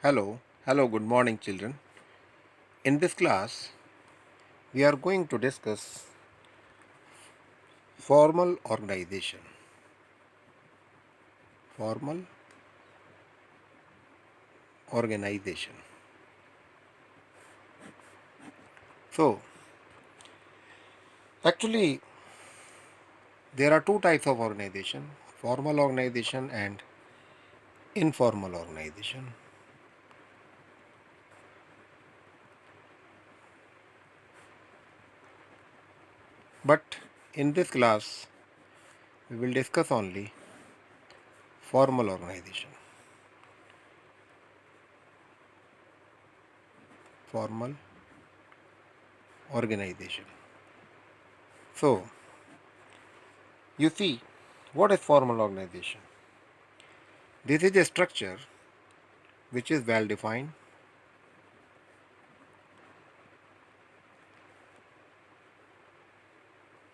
Hello, good morning, children. In this class, we are going to discuss formal organization. Formal organization. So, actually, there are two types of organization: formal organization and informal organization. But in this class, we will discuss only formal organization. Formal organization. So, you see, what is formal organization? This is a structure which is well defined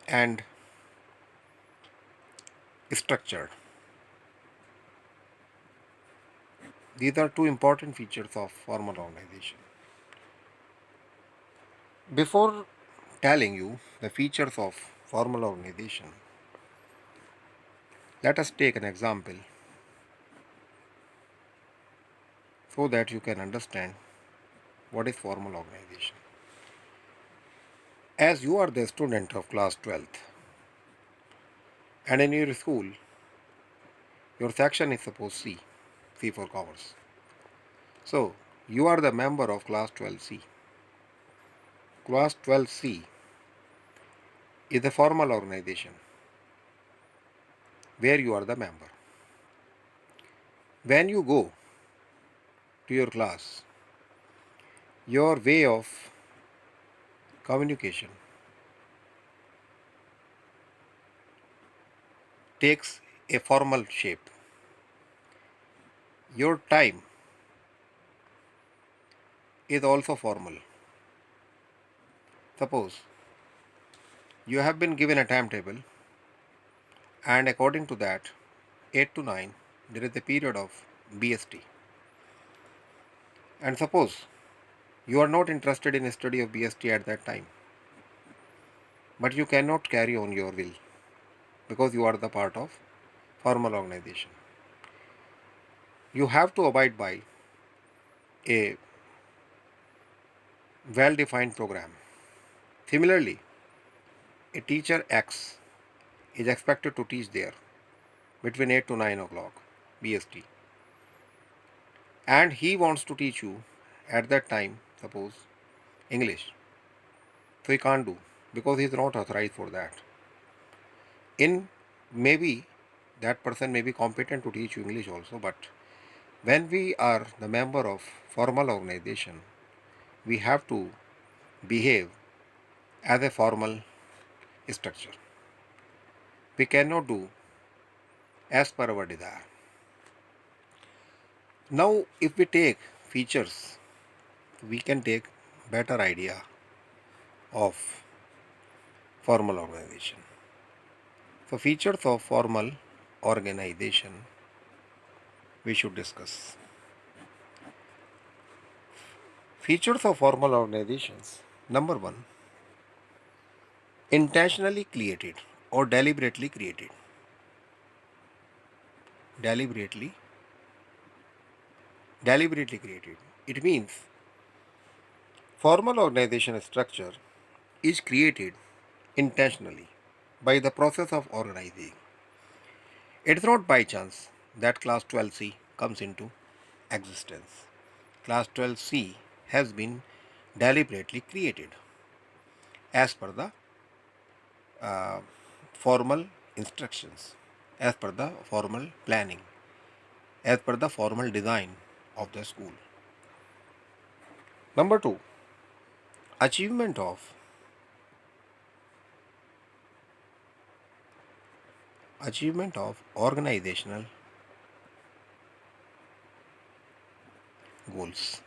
and structured. These are two important features of formal organization. Before telling you the features of formal organization, let us take an example so that you can understand what is formal organization. As you are the student of class 12th and in your school, your section is suppose C, C for commerce. So, you are the member of class 12C. Class 12C is a formal organization where you are the member. When you go to your class, your way of communication takes a formal shape. Your time is also formal. Suppose you have been given a timetable, and according to that, 8 to 9, there is a period of BST. And suppose you are not interested in study of BST at that time, but you cannot carry on your will because you are the part of formal organization. You have to abide by a well defined program. Similarly, a teacher X is expected to teach there between 8 to 9 o'clock BST, and he wants to teach you at that time, suppose English. So he can't do because he is not authorized for that. In maybe that person may be competent to teach you English also, but when we are the member of formal organization, we have to behave as a formal structure. We cannot do as per our desire. Now, if we take features, we can take better idea of formal organization. So, features of formal organization we should discuss. Features of formal organizations. Number one, intentionally created or deliberately created. Deliberately, deliberately created. It means formal organization structure is created intentionally by the process of organizing. It is not by chance that class 12C comes into existence. Class 12C has been deliberately created as per the uh, formal instructions, as per the formal planning, as per the formal design of the school. Number two, achievement of organizational goals.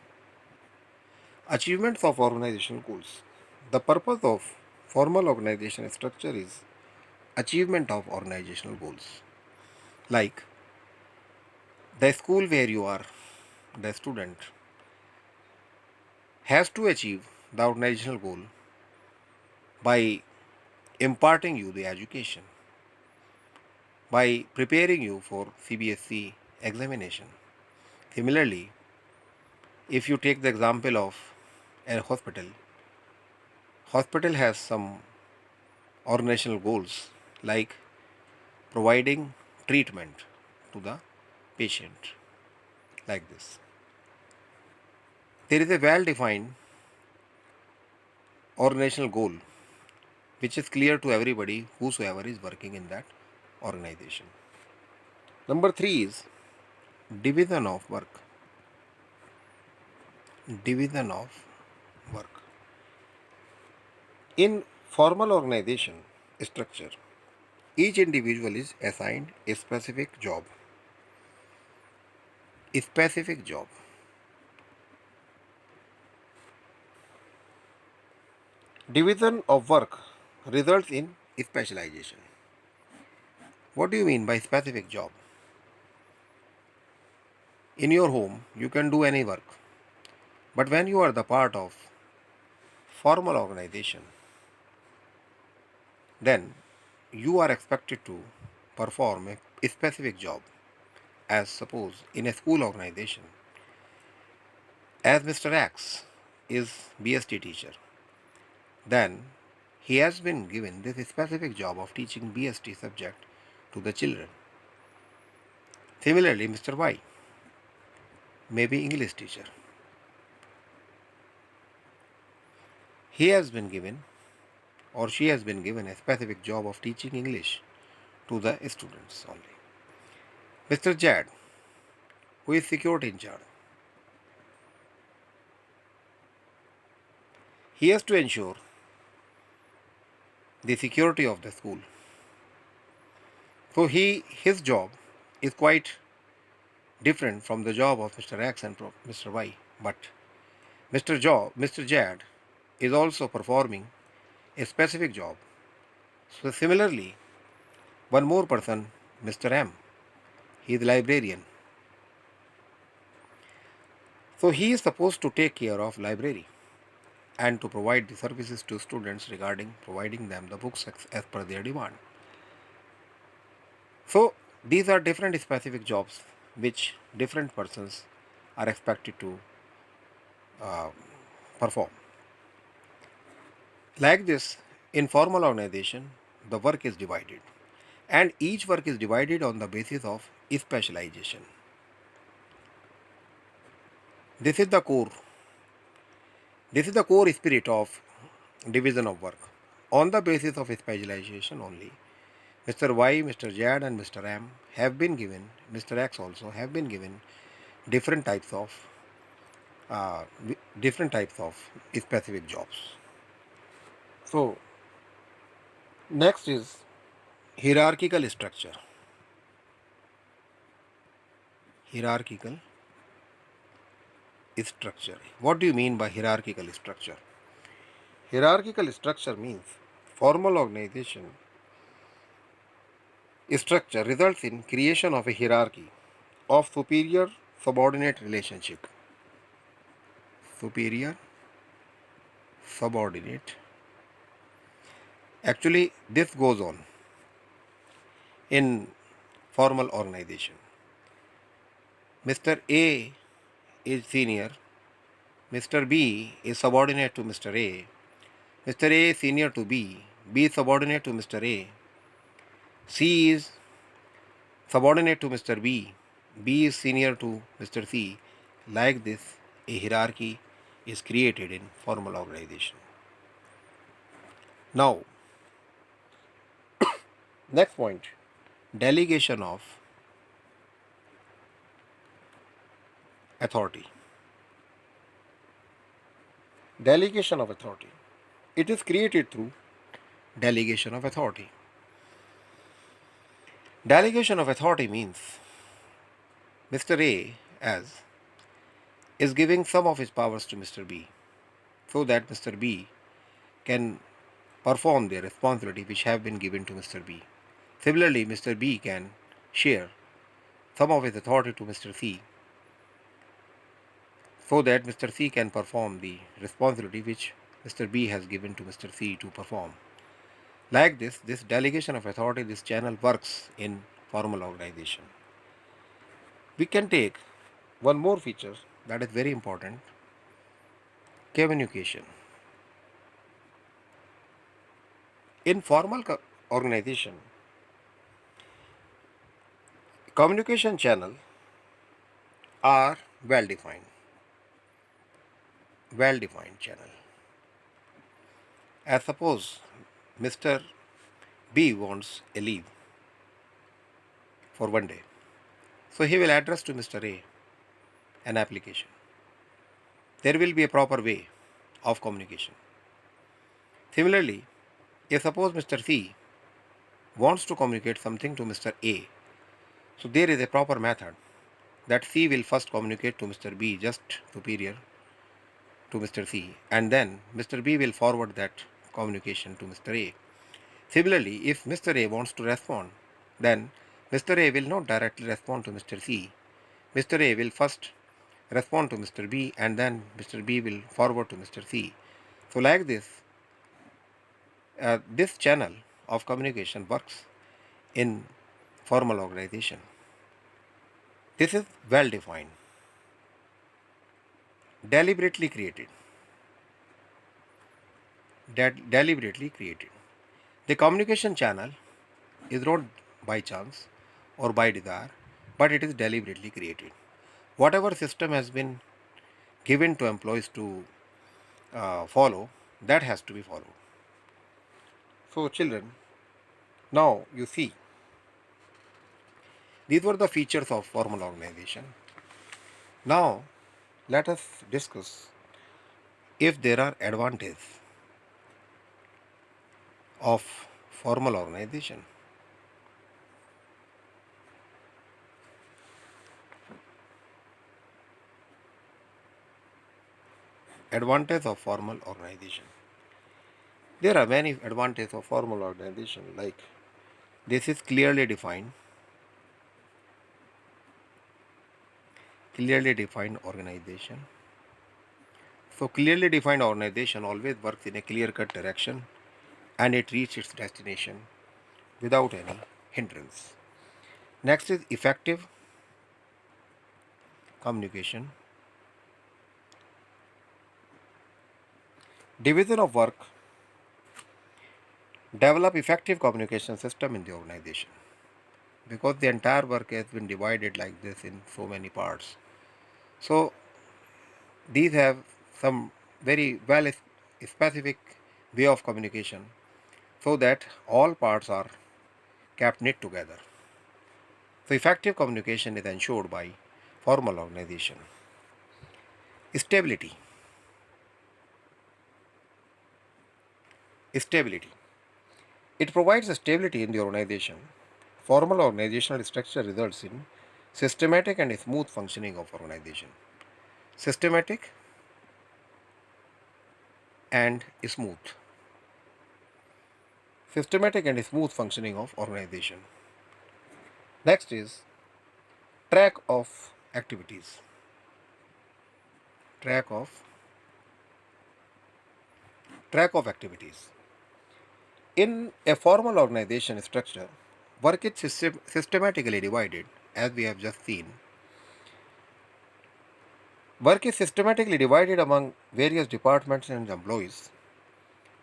Achievements of organizational goals. The purpose of formal organization structure is achievement of organizational goals. Like the school where you are the student has to achieve the organizational goal by imparting you the education, by preparing you for CBSE examination. Similarly, if you take the example of a hospital has some organizational goals like providing treatment to the patient like this. There is a well defined organizational goal which is clear to everybody whosoever is working in that organization. Number 3 is division of work. Division of work. In formal organization structure, each individual is assigned a specific job. A specific job. Division of work results in specialization. What do you mean by specific job? In your home, you can do any work. But when you are the part of formal organization, then you are expected to perform a specific job. As suppose in a school organization, as Mr. X is BST teacher, then he has been given this specific job of teaching BST subject to the children. Similarly, Mr. Y may be English teacher. He has been given or she has been given a specific job of teaching English to the students only. Mr. Jad, who is security in charge, he has to ensure the security of the school. So his job is quite different from the job of Mr. X and Mr. Y. But Mr. Jad is also performing a specific job. So similarly, one more person, Mr. M, he is librarian. So he is supposed to take care of library and to provide the services to students regarding providing them the books as per their demand. So these are different specific jobs which different persons are expected to uh, perform. Like this, in formal organization, the work is divided, and each work is divided on the basis of specialization. This is the core. This is the core spirit of division of work. On the basis of specialization only, Mr. Y, Mr. Z, and Mr. M have been given, Mr. X also have been given different types of uh, different types of specific jobs. So next is hierarchical structure. Hierarchical structure. What do you mean by hierarchical structure? Hierarchical structure means formal organization structure results in creation of a hierarchy of superior subordinate relationship. Superior subordinate. Actually, this goes on in formal organization. Mr. A is senior, Mr. B is subordinate to Mr. A, Mr. A is senior to B is subordinate to Mr. A, C is subordinate to Mr. B is senior to Mr. C. Like this, a hierarchy is created in formal organization. Now, next point, delegation of authority. Delegation of authority. It is created through delegation of authority. Delegation of authority means Mr. A as is giving some of his powers to Mr. B so that Mr. B can perform their responsibility which have been given to Mr. B. Similarly, Mr. B can share some of his authority to Mr. C so that Mr. C can perform the responsibility which Mr. B has given to Mr. C to perform. Like this delegation of authority, this channel works in formal organization. We can take one more feature that is very important: communication. In formal organization, communication channel are well defined channel. As suppose Mr. B wants a leave for one day, so he will address to Mr. A an application. There will be a proper way of communication. Similarly, if suppose Mr. C wants to communicate something to Mr. A, so there is a proper method that C will first communicate to Mr. B, just superior to Mr. C, and then Mr. B will forward that communication to Mr. A. Similarly, if Mr. A wants to respond, then Mr. A will not directly respond to Mr. C. Mr. A will first respond to Mr. B, and then Mr. B will forward to Mr. C. So, like this channel of communication works in formal organization. This is well defined, deliberately created. Deliberately created. The communication channel is not by chance or by desire, but it is deliberately created. Whatever system has been given to employees to follow, that has to be followed. So, children, now you see, these were the features of formal organization. Now, let us discuss if there are advantages of formal organization. Advantage of formal organization. There are many advantages of formal organization, like this is clearly defined organization. So clearly defined organization always works in a clear cut direction and it reaches its destination without any hindrance. Next is effective communication. Division of work. Develop effective communication system in the organization, because the entire work has been divided like this in so many parts. So these have some very well specific way of communication so that all parts are kept knit together. So effective communication is ensured by formal organization. Stability. Stability. It provides stability in the organization. Formal organizational structure results in systematic and smooth functioning of organization. Systematic and smooth. Systematic and smooth functioning of organization. Next is track of activities. Track of activities. In a formal organization structure, work is systematically divided, as we have just seen. Work is systematically divided among various departments and employees,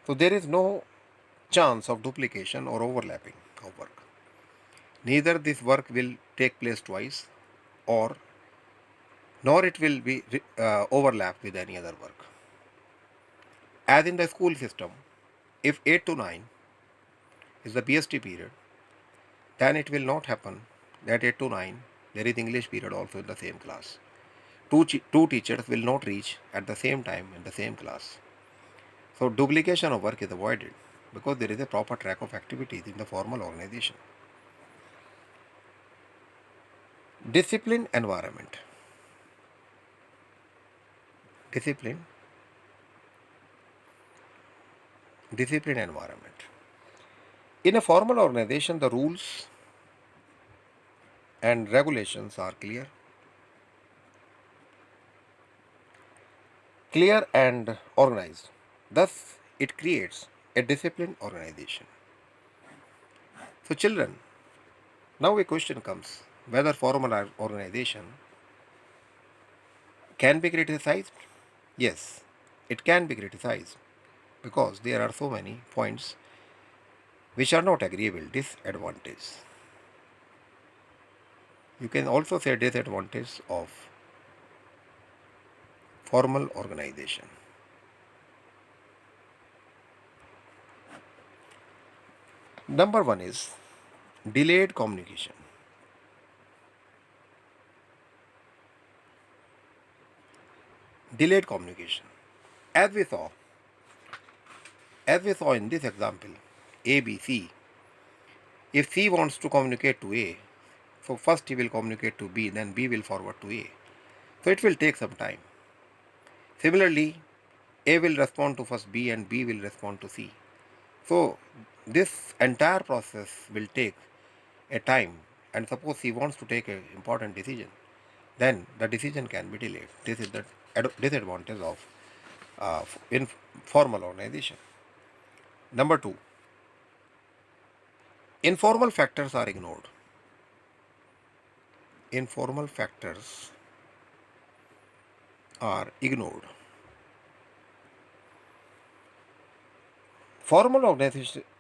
so there is no chance of duplication or overlapping of work. Neither this work will take place twice, or nor it will be overlapped with any other work. As in the school system, if 8 to 9 is the PST period, then it will not happen that 8 to 9 there is English period also in the same class. Two teachers will not reach at the same time in the same class. So duplication of work is avoided because there is a proper track of activities in the formal organization. Discipline environment. Discipline environment. In a formal organization, the rules and regulations are clear. clear and organized. Thus, it creates a disciplined organization. So, children, now a question comes whether formal organization can be criticized. Yes, it can be criticized because there are so many points which are not agreeable. Disadvantage. You can also say disadvantage of formal organization. Number one is delayed communication. Delayed communication. As we saw, as we saw in this example, A, B, C, if C wants to communicate to A, so first he will communicate to B, then B will forward to A. So it will take some time. Similarly, A will respond to first B and B will respond to C. So this entire process will take a time, and suppose he wants to take an important decision, then the decision can be delayed. This is the disadvantage of informal organization. Number two, informal factors are ignored. Informal factors are ignored. Formal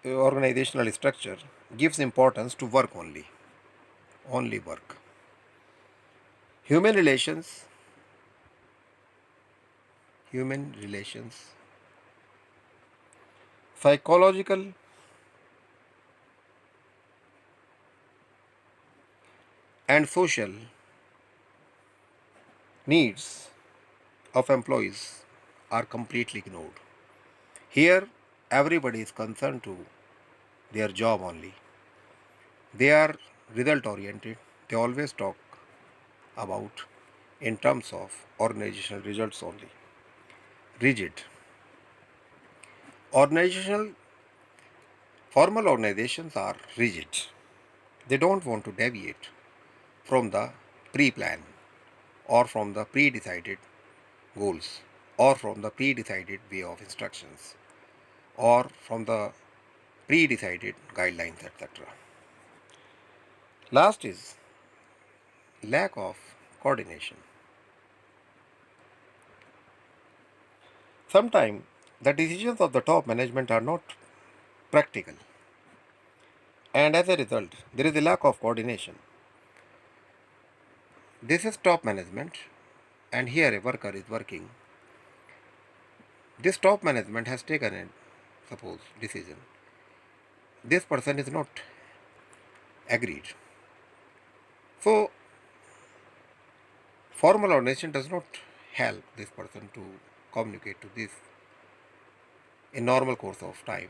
organizational structure gives importance to work only. Only work. Human relations, human relations, psychological and social needs of employees are completely ignored. Here, everybody is concerned to their job only. They are result oriented. They always talk about in terms of organizational results only. Rigid. Organizational formal organizations are rigid. They don't want to deviate from the pre-plan or from the pre-decided goals or from the pre-decided way of instructions or from the pre-decided guidelines, etc. Last is lack of coordination. Sometimes the decisions of the top management are not practical, and as a result, there is a lack of coordination. This is top management, and here a worker is working. This top management has taken a suppose decision. This person is not agreed. So formal organization does not help this person to communicate to this in normal course of time,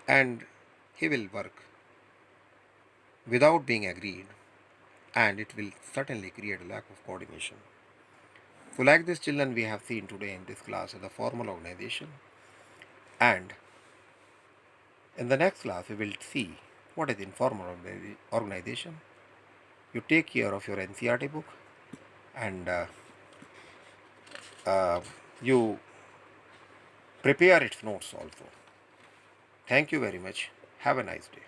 and he will work without being agreed, and it will certainly create a lack of coordination. So like this children we have seen today in this class is the formal organization, and in the next class we will see what is informal organization. You take care of your NCRT book, and you prepare its notes also. Thank you very much. Have a nice day.